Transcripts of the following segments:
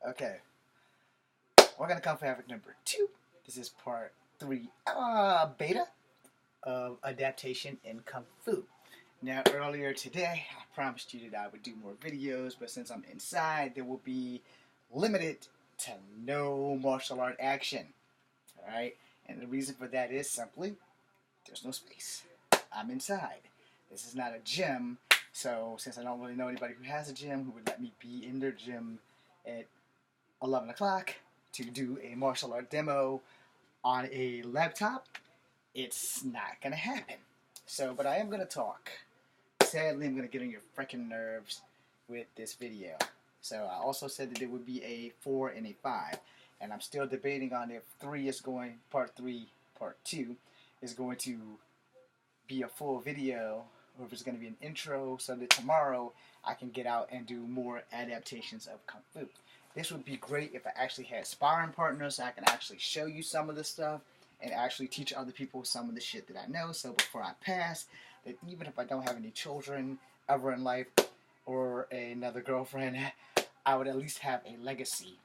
Okay, we're gonna come for Africa number 2. This is part 3, beta of adaptation in Kung Fu. Now, earlier today, I promised you that I would do more videos, but since I'm inside, there will be limited to no martial art action. Alright? And the reason for that is simply, there's no space. I'm inside. This is not a gym, so since I don't really know anybody who has a gym who would let me be in their gym at 11 o'clock to do a martial art demo on a laptop, it's not going to happen. So, but I am going to talk. Sadly, I'm going to get on your freaking nerves with this video. So I also said that there would be a 4 and a 5. And I'm still debating on if 3 is going, part 3, part 2, is going to be a full video, or if it's going to be an intro, so that tomorrow I can get out and do more adaptations of Kung Fu. This would be great if I actually had sparring partners so I can actually show you some of the stuff and actually teach other people some of the shit that I know, so before I pass, that even if I don't have any children ever in life or another girlfriend, I would at least have a legacy.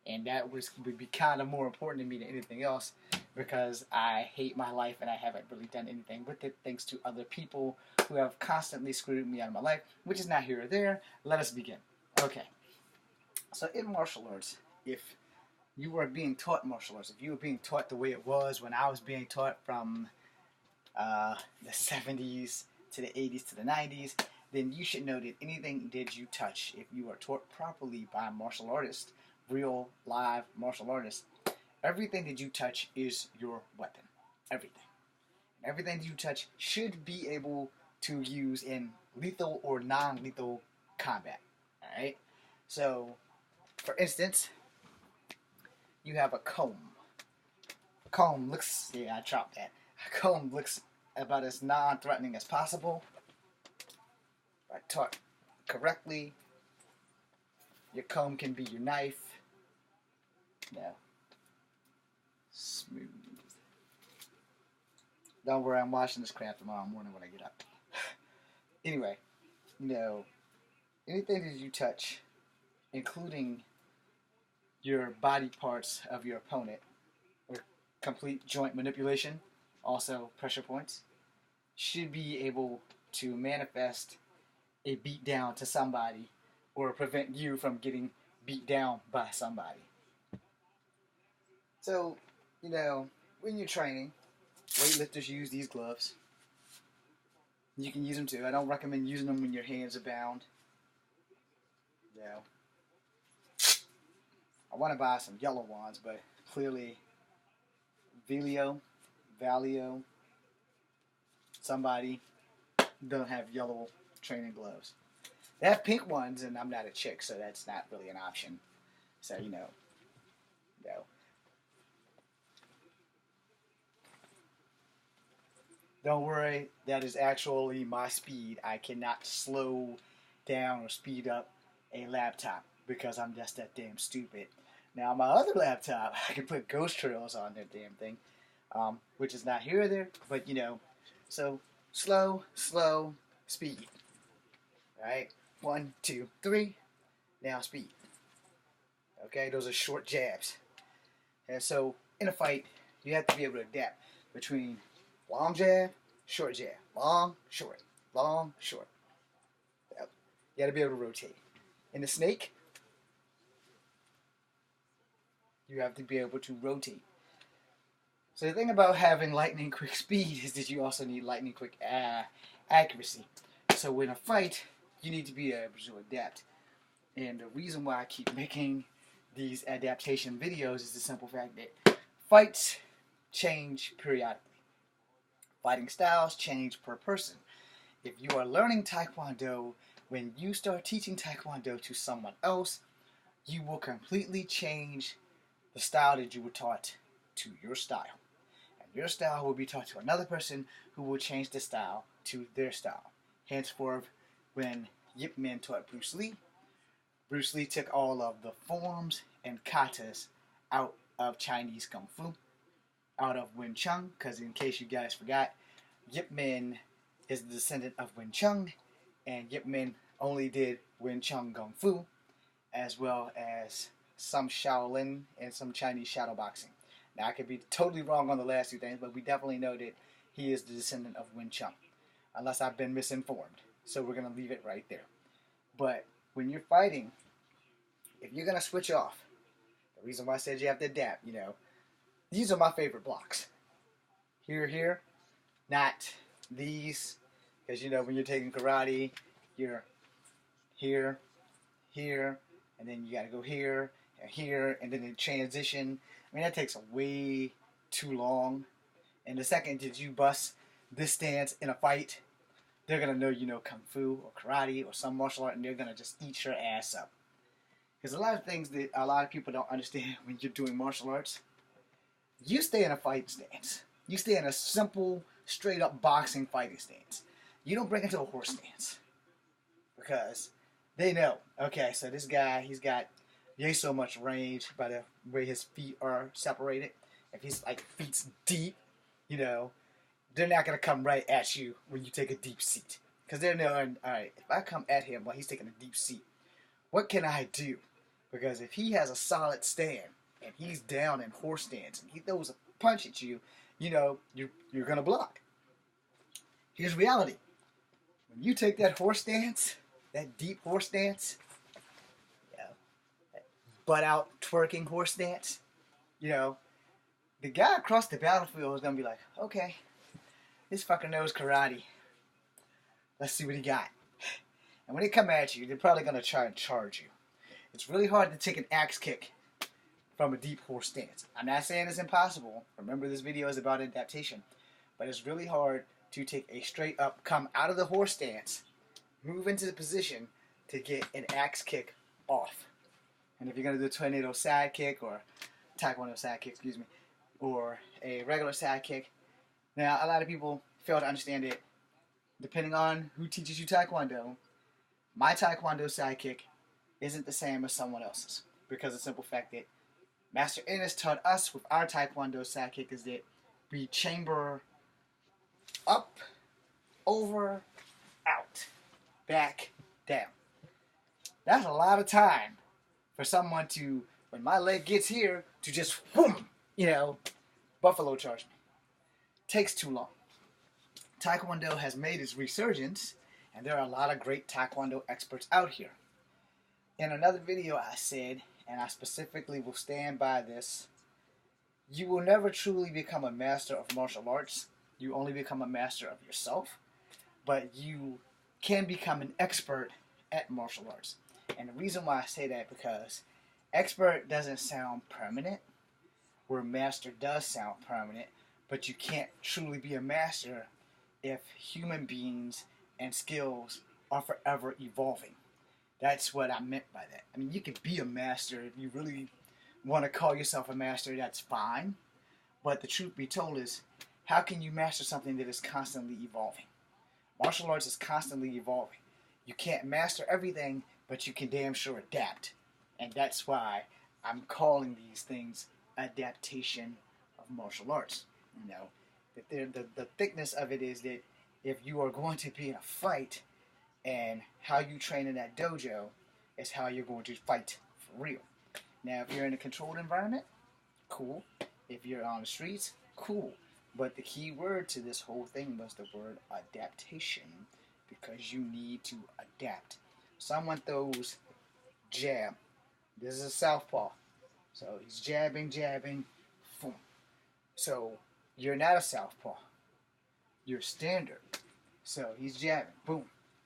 And that would be kind of more important to me than anything else, because I hate my life and I haven't really done anything with it thanks to other people who have constantly screwed me out of my life, which is not here or there. Let us begin. Okay. So in martial arts, if you were being taught martial arts, if you were being taught the way it was when I was being taught from the 70s to the 80s to the 90s, then you should know that anything that you touch, if you are taught properly by a martial artist, real, live martial artists, everything that you touch is your weapon. Everything. Everything that you touch should be able to use in lethal or non-lethal combat. Alright? So, for instance, you have a comb. A comb looks, yeah, I dropped that. A comb looks about as non-threatening as possible. Right, taught correctly, your comb can be your knife. No. Smooth. Don't worry, I'm washing this crap tomorrow morning when I get up. Anyway, anything that you touch, including your body parts of your opponent, or complete joint manipulation, also pressure points, should be able to manifest a beat down to somebody or prevent you from getting beat down by somebody. So, when you're training, weightlifters use these gloves. You can use them too. I don't recommend using them when your hands are bound. I want to buy some yellow ones, but clearly Valio, somebody don't have yellow training gloves. They have pink ones, and I'm not a chick, so that's not really an option. So, no. Don't worry, that is actually my speed. I cannot slow down or speed up a laptop because I'm just that damn stupid. Now, my other laptop, I can put ghost trails on that damn thing, which is not here or there, but so slow, speed. Alright? 1, 2, 3. Now speed. Okay, those are short jabs. And so, in a fight, you have to be able to adapt between long jab, short jab. Long, short. Long, short. Yep. You got to be able to rotate. In the snake, you have to be able to rotate. So the thing about having lightning quick speed is that you also need lightning quick accuracy. So in a fight, you need to be able to adapt. And the reason why I keep making these adaptation videos is the simple fact that fights change periodically. Fighting styles change per person. If you are learning Taekwondo, when you start teaching Taekwondo to someone else, you will completely change the style that you were taught to your style. And your style will be taught to another person who will change the style to their style. Henceforth, when Yip Man taught Bruce Lee took all of the forms and katas out of Chinese Kung Fu, out of Wing Chun, because in case you guys forgot, Yip Man is the descendant of Wing Chun, and Yip Man only did Wing Chun Kung Fu, as well as some Shaolin and some Chinese shadow boxing. Now, I could be totally wrong on the last two things, but we definitely know that he is the descendant of Wing Chun, unless I've been misinformed. So we're going to leave it right there. But when you're fighting, if you're going to switch off, the reason why I said you have to adapt, these are my favorite blocks. Here, not these. Because, when you're taking karate, you're here, and then you got to go here, and then the transition. I mean, that takes way too long. And the second that you bust this stance in a fight, they're going to know you know Kung Fu or karate or some martial art, and they're going to just eat your ass up. Because a lot of things that a lot of people don't understand when you're doing martial arts, you stay in a fighting stance. You stay in a simple, straight-up boxing fighting stance. You don't break into a horse stance. Because they know, okay, so this guy, he's got yay so much range by the way his feet are separated. If he's like feet deep, they're not going to come right at you when you take a deep seat. Because they're knowing, all right, if I come at him while he's taking a deep seat, what can I do? Because if he has a solid stand and he's down in horse stance and he throws a punch at you, you're going to block. Here's reality. When you take that horse stance, that deep horse stance, that butt out twerking horse stance, the guy across the battlefield is going to be like, okay, this fucker knows karate. Let's see what he got. And when they come at you, they're probably going to try and charge you. It's really hard to take an axe kick from a deep horse stance. I'm not saying it's impossible. Remember, this video is about adaptation. But it's really hard to take a straight up, come out of the horse stance, move into the position to get an axe kick off. And if you're going to do a tornado side kick or taekwondo side kick, or a regular side kick, now a lot of people fail to understand it. Depending on who teaches you taekwondo, my taekwondo side kick isn't the same as someone else's. Because of the simple fact that Master Ennis taught us with our taekwondo side kick is that we chamber up, over, out, back, down. That's a lot of time for someone to, when my leg gets here, to just, whoom, buffalo charge me. Takes too long. Taekwondo has made its resurgence, and there are a lot of great Taekwondo experts out here. In another video I said, and I specifically will stand by this, you will never truly become a master of martial arts. You only become a master of yourself. But you can become an expert at martial arts. And the reason why I say that because expert doesn't sound permanent, where master does sound permanent, but you can't truly be a master if human beings and skills are forever evolving. That's what I meant by that. I mean, you could be a master if you really want to call yourself a master, that's fine. But the truth be told is, how can you master something that is constantly evolving? Martial arts is constantly evolving. You can't master everything, but you can damn sure adapt. And that's why I'm calling these things adaptation of martial arts. The thickness of it is that if you are going to be in a fight, and how you train in that dojo is how you're going to fight for real. Now, if you're in a controlled environment, cool. If you're on the streets, cool. But the key word to this whole thing was the word adaptation, because you need to adapt. Someone throws jab. This is a southpaw. So he's jabbing, boom. So you're not a southpaw. You're standard. So he's jabbing, boom,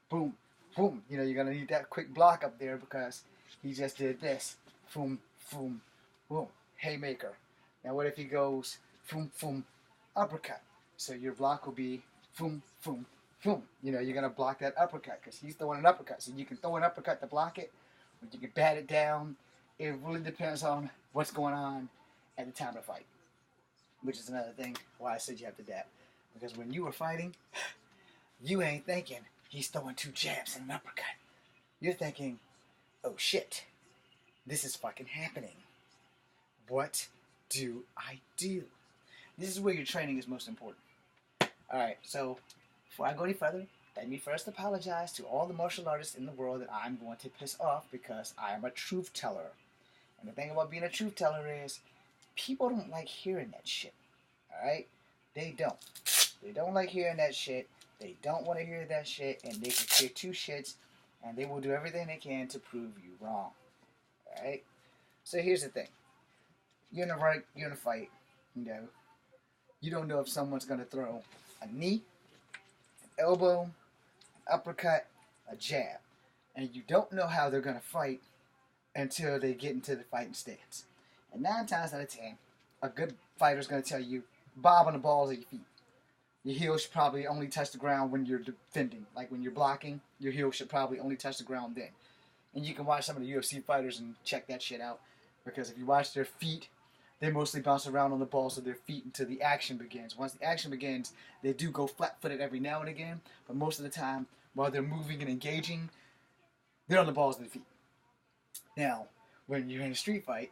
boom, boom. You're going to need that quick block up there because he just did this. Boom, boom, boom. Haymaker. Now what if he goes boom, boom, uppercut? So your block will be boom, boom, boom. You're going to block that uppercut because he's throwing an uppercut. So you can throw an uppercut to block it, or you can bat it down. It really depends on what's going on at the time of the fight. Which is another thing why I said you have to adapt. Because when you were fighting, you ain't thinking, he's throwing 2 jabs and an uppercut. You're thinking, oh shit, this is fucking happening. What do I do? This is where your training is most important. Alright, so before I go any further, let me first apologize to all the martial artists in the world that I'm going to piss off because I am a truth teller. And the thing about being a truth teller is, people don't like hearing that shit. Alright? They don't. They don't like hearing that shit. They don't want to hear that shit, and they can care two shits, and they will do everything they can to prove you wrong. Alright? So here's the thing. You're in a fight, you know. You don't know if someone's going to throw a knee, an elbow, an uppercut, a jab. And you don't know how they're going to fight until they get into the fighting stance. And 9 times out of 10, a good fighter's going to tell you, bob on the balls of your feet. Your heel should probably only touch the ground when you're defending. Like when you're blocking, your heel should probably only touch the ground then. And you can watch some of the UFC fighters and check that shit out. Because if you watch their feet, they mostly bounce around on the balls of their feet until the action begins. Once the action begins, they do go flat-footed every now and again. But most of the time, while they're moving and engaging, they're on the balls of their feet. Now, when you're in a street fight,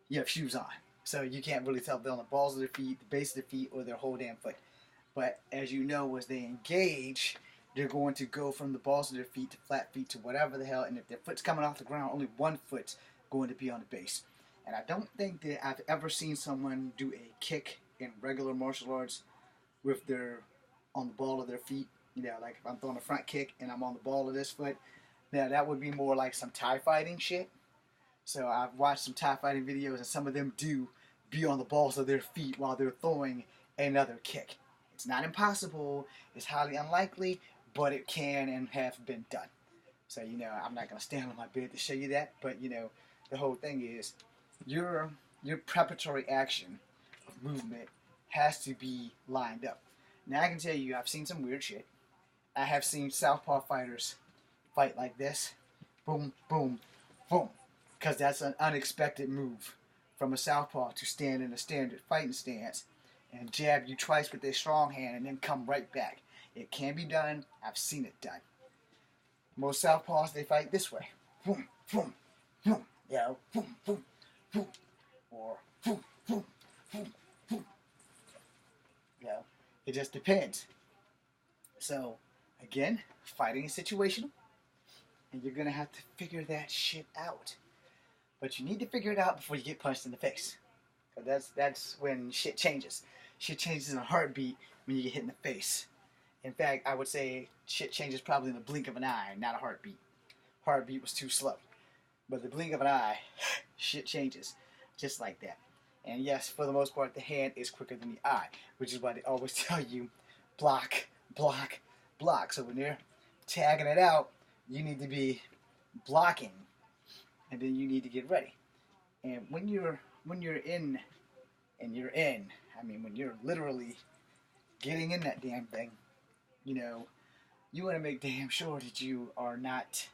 you have shoes on. So you can't really tell if they're on the balls of their feet, the base of their feet, or their whole damn foot. But as you know, as they engage, they're going to go from the balls of their feet to flat feet to whatever the hell. And if their foot's coming off the ground, only one foot's going to be on the base. And I don't think that I've ever seen someone do a kick in regular martial arts with their on the ball of their feet. You know, like if I'm throwing a front kick and I'm on the ball of this foot, now that would be more like some Thai fighting shit. So I've watched some Thai fighting videos, and some of them do be on the balls of their feet while they're throwing another kick. It's not impossible, it's highly unlikely, but it can and have been done. So, you know, I'm not going to stand on my bed to show you that, but, you know, the whole thing is your preparatory action of movement has to be lined up. Now, I can tell you, I've seen some weird shit. I have seen southpaw fighters fight like this. Boom, boom, boom. Because that's an unexpected move from a southpaw to stand in a standard fighting stance and jab you twice with their strong hand and then come right back. It can be done. I've seen it done. Most southpaws, they fight this way. Boom, boom, boom. You know, boom, boom, boom. Or boom, boom, boom, boom. You know, it just depends. So, again, fighting is situational. And you're going to have to figure that shit out. But you need to figure it out before you get punched in the face. Because that's when shit changes. Shit changes in a heartbeat when you get hit in the face. In fact, I would say shit changes probably in the blink of an eye, not a heartbeat. Heartbeat was too slow. But the blink of an eye, shit changes. Just like that. And yes, for the most part, the hand is quicker than the eye. Which is why they always tell you, block, block, block. So when they're tagging it out, you need to be blocking. And then you need to get ready. And when you're in, I mean, when you're literally getting in that damn thing, you know, you want to make damn sure that you are not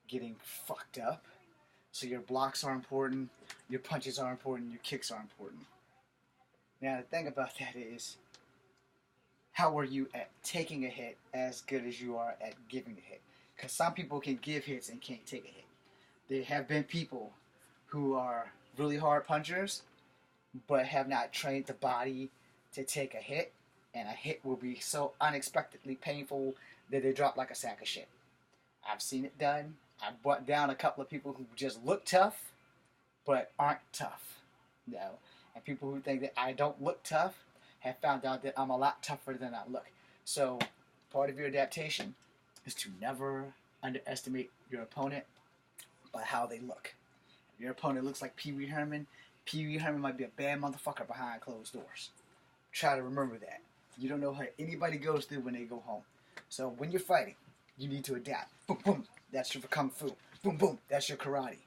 getting fucked up. So your blocks are important, your punches are important, your kicks are important. Now, the thing about that is, how are you at taking a hit as good as you are at giving a hit? Because some people can give hits and can't take a hit. There have been people who are really hard punchers, but have not trained the body to take a hit, and a hit will be so unexpectedly painful that they drop like a sack of shit. I've seen it done. I've brought down a couple of people who just look tough, but aren't tough. You know? And people who think that I don't look tough have found out that I'm a lot tougher than I look. So part of your adaptation is to never underestimate your opponent by how they look. If your opponent looks like Pee Wee Herman might be a bad motherfucker behind closed doors. Try to remember that. You don't know how anybody goes through when they go home. So when you're fighting, you need to adapt. Boom, boom. That's your Kung Fu. Boom, boom. That's your karate.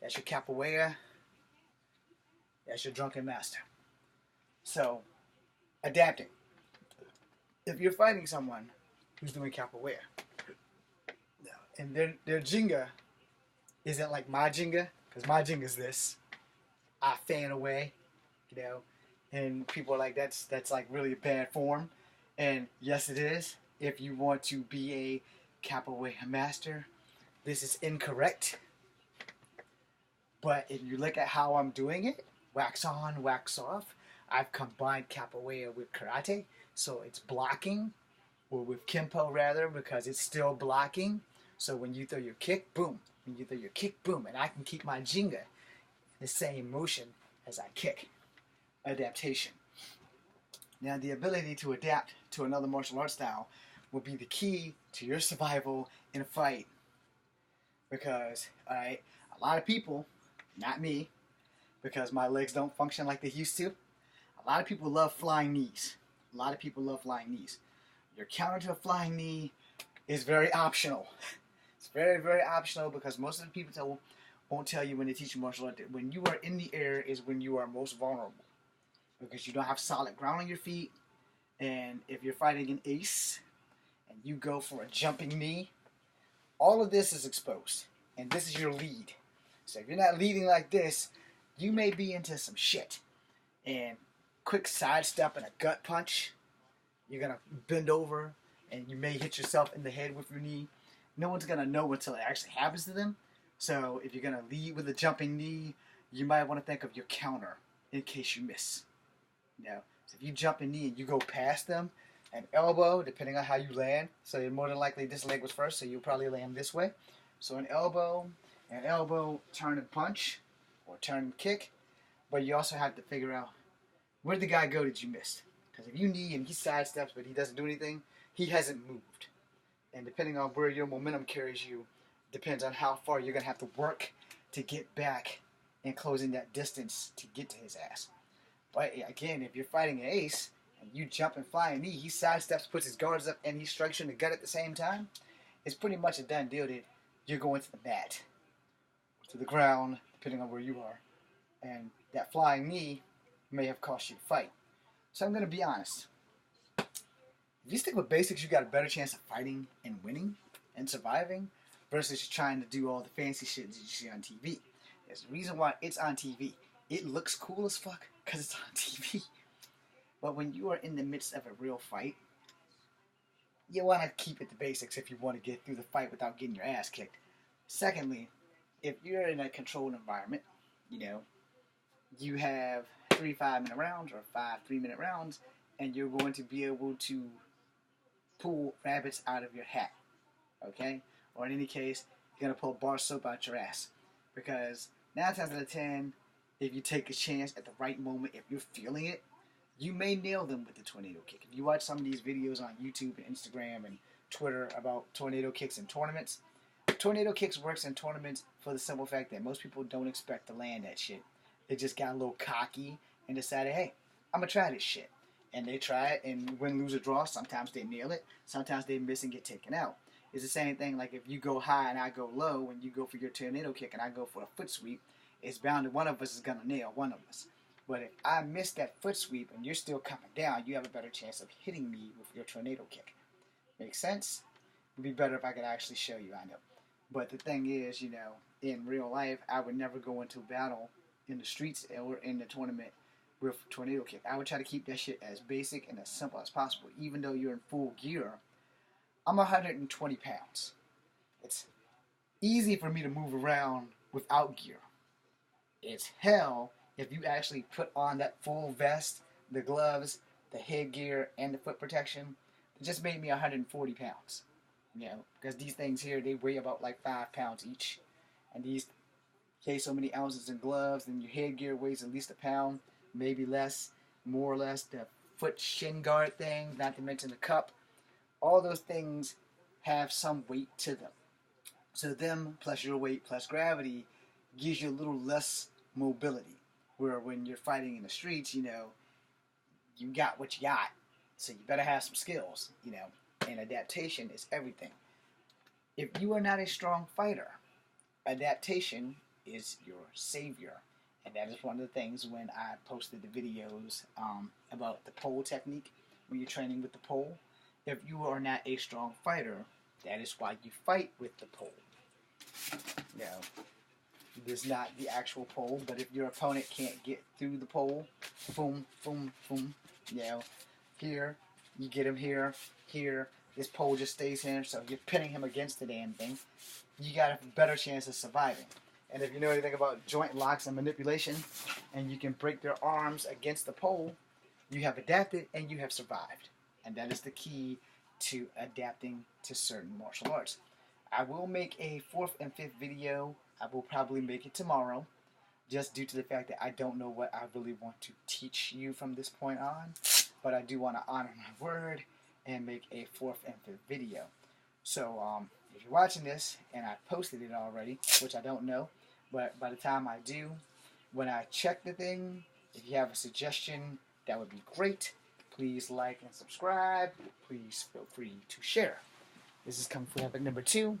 That's your capoeira. That's your drunken master. So, adapting. If you're fighting someone who's doing capoeira, and their Jenga isn't like my Jenga, because my Jenga is this. I fan away, you know, and people are like, that's like really bad form. And yes, it is. If you want to be a capoeira master, this is incorrect. But if you look at how I'm doing it, wax on, wax off, I've combined capoeira with karate, so it's blocking, or with kempo rather, because it's still blocking. So when you throw your kick, boom. When you throw your kick, boom, and I can keep my Jenga the same motion as I kick. Adaptation. Now, the ability to adapt to another martial arts style will be the key to your survival in a fight. Because, alright, a lot of people, not me, because my legs don't function like they used to, a lot of people love flying knees. A lot of people love flying knees. Your counter to a flying knee is very optional. It's very, very optional because most of the people won't tell you when they teach you martial art that when you are in the air is when you are most vulnerable. Because you don't have solid ground on your feet. And if you're fighting an ace and you go for a jumping knee, all of this is exposed. And this is your lead. So if you're not leading like this, you may be into some shit. And quick sidestep and a gut punch, you're going to bend over and you may hit yourself in the head with your knee. No one's going to know until it actually happens to them. So if you're going to lead with a jumping knee, you might want to think of your counter in case you miss. So if you jump in knee and you go past them, an elbow, depending on how you land, so more than likely this leg was first, so you'll probably land this way. So an elbow, turn and punch, or turn and kick. But you also have to figure out, where'd the guy go that you missed? Because if you knee and he sidesteps but he doesn't do anything, he hasn't moved. And depending on where your momentum carries you, depends on how far you're going to have to work to get back and closing that distance to get to his ass. But again, if you're fighting an ace and you jump and fly a knee, he sidesteps, puts his guards up, and he strikes you in the gut at the same time, it's pretty much a done deal that you're going to the mat, to the ground, depending on where you are. And that flying knee may have cost you the fight. So I'm going to be honest. If you stick with basics, you got a better chance of fighting and winning and surviving versus trying to do all the fancy shit that you see on TV. There's a reason why it's on TV. It looks cool as fuck because it's on TV. But when you are in the midst of a real fight, you want to keep it to basics if you want to get through the fight without getting your ass kicked. Secondly, if you're in a controlled environment, you have 3 5-minute rounds or 5 3-minute rounds, and you're going to be able to pull rabbits out of your hat, okay? Or in any case, you're going to pull bar soap out your ass. Because 9 times out of 10, if you take a chance at the right moment, if you're feeling it, you may nail them with the tornado kick. If you watch some of these videos on YouTube and Instagram and Twitter about tornado kicks in tournaments, tornado kicks works in tournaments for the simple fact that most people don't expect to land that shit. They just got a little cocky and decided, hey, I'm going to try this shit. And they try it, and win, lose, or draw. Sometimes they nail it. Sometimes they miss and get taken out. It's the same thing like if you go high and I go low, when you go for your tornado kick and I go for a foot sweep, it's bound that one of us is going to nail one of us. But if I miss that foot sweep and you're still coming down, you have a better chance of hitting me with your tornado kick. Make sense? It would be better if I could actually show you, I know. But the thing is, in real life, I would never go into battle in the streets or in the tournament with tornado kick. I would try to keep that shit as basic and as simple as possible. Even though you're in full gear, I'm 120 pounds. It's easy for me to move around without gear. It's hell if you actually put on that full vest, the gloves, the headgear, and the foot protection. It just made me 140 pounds. Because these things here, they weigh about like 5 pounds each. And these carry so many ounces in gloves, and your headgear weighs at least a pound, maybe less, more or less. The foot shin guard thing, not to mention the cup. All those things have some weight to them. So them plus your weight plus gravity gives you a little less mobility. Where when you're fighting in the streets, you got what you got. So you better have some skills, and adaptation is everything. If you are not a strong fighter, adaptation is your savior. And that is one of the things when I posted the videos about the pole technique, when you're training with the pole. If you are not a strong fighter, that is why you fight with the pole. It's not the actual pole, but if your opponent can't get through the pole, boom, boom, boom, here, you get him here, this pole just stays here, so you're pinning him against the damn thing, you got a better chance of surviving. And if you know anything about joint locks and manipulation, and you can break their arms against the pole, you have adapted and you have survived. And that is the key to adapting to certain martial arts. I will make a fourth and fifth video. I will probably make it tomorrow, just due to the fact that I don't know what I really want to teach you from this point on. But I do want to honor my word and make a fourth and fifth video. So if you're watching this and I posted it already, which I don't know, but by the time I do, when I check the thing, if you have a suggestion, that would be great. Please like and subscribe. Please feel free to share. This is Kung Fu Habit number 2.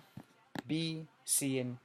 Be seeing